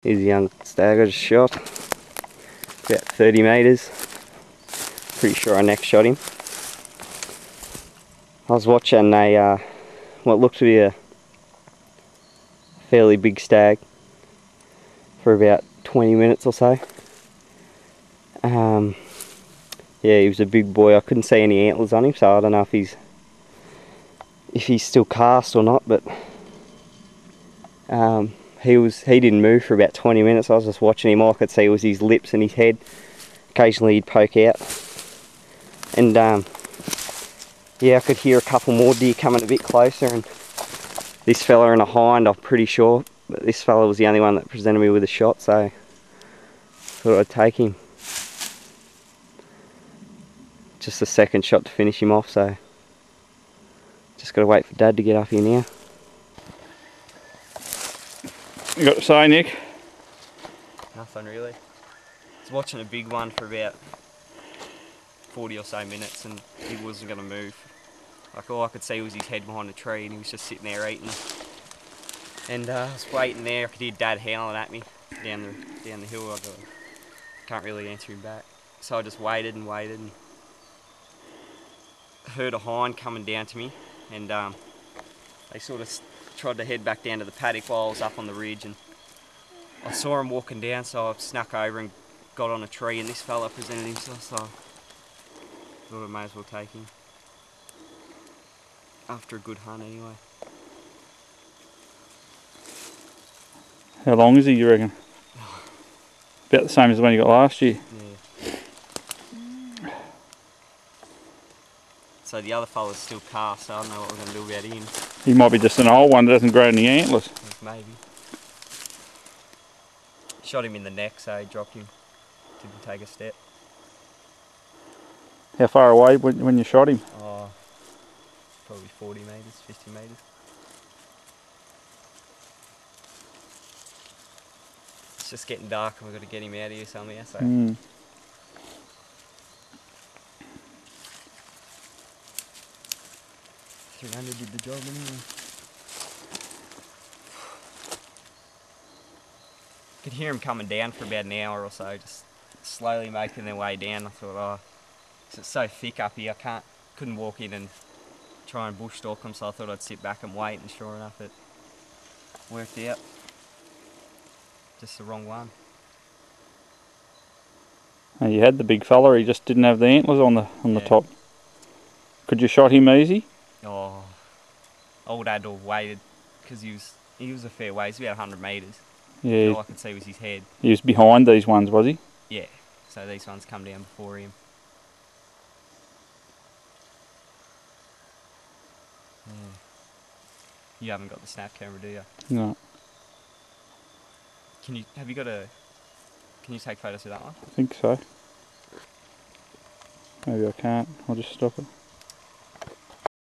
Here's a young stag I just shot. About 30 metres. Pretty sure I next shot him. I was watching what looked to be a fairly big stag for about 20 minutes or so. Yeah, he was a big boy. I couldn't see any antlers on him, so I don't know if he's still cast or not, but he didn't move for about 20 minutes. I was just watching him. All I could see was his lips and his head. Occasionally he'd poke out. And yeah, I could hear a couple more deer coming a bit closer, and this fella and a hind, I'm pretty sure, but this fella was the only one that presented me with a shot, so thought I'd take him. Just a second shot to finish him off, so just got to wait for Dad to get up here now. You got to say, Nick? Nothing really. I was watching a big one for about 40 or so minutes and he wasn't going to move. Like, all I could see was his head behind a tree and he was just sitting there eating. And I was waiting there. I could hear Dad howling at me down the hill. I can't really answer him back. So I just waited and waited and heard a hind coming down to me, and they sort of tried to head back down to the paddock while I was up on the ridge, and I saw him walking down, so I snuck over and got on a tree, and this fella presented himself, so I thought I may as well take him. After a good hunt anyway. How long is he, you reckon? About the same as the one you got last year. Yeah. So the other fella's still cast, so I don't know what we're going to do about him. He might be just an old one that doesn't grow any antlers. Maybe. Shot him in the neck, so he dropped him. Didn't take a step. How far away when you shot him? Oh, probably 40 metres, 50 metres. It's just getting dark and we've got to get him out of here somehow, so... 300 did the job anyway. Could hear him coming down for about an hour or so, just slowly making their way down. I thought, oh, it's so thick up here, couldn't walk in and try and bush stalk them, so I thought I'd sit back and wait, and sure enough it worked out. Just the wrong one. You had the big fella, he just didn't have the antlers on the top. Could you shot him easy? Oh, old Adol waited because he was a fair ways, about 100 metres. Yeah. All I could see was his head. He was behind these ones, was he? Yeah. So these ones come down before him. Yeah. You haven't got the snap camera, do you? No. Can you take photos of that one? I think so. Maybe I can't. I'll just stop it.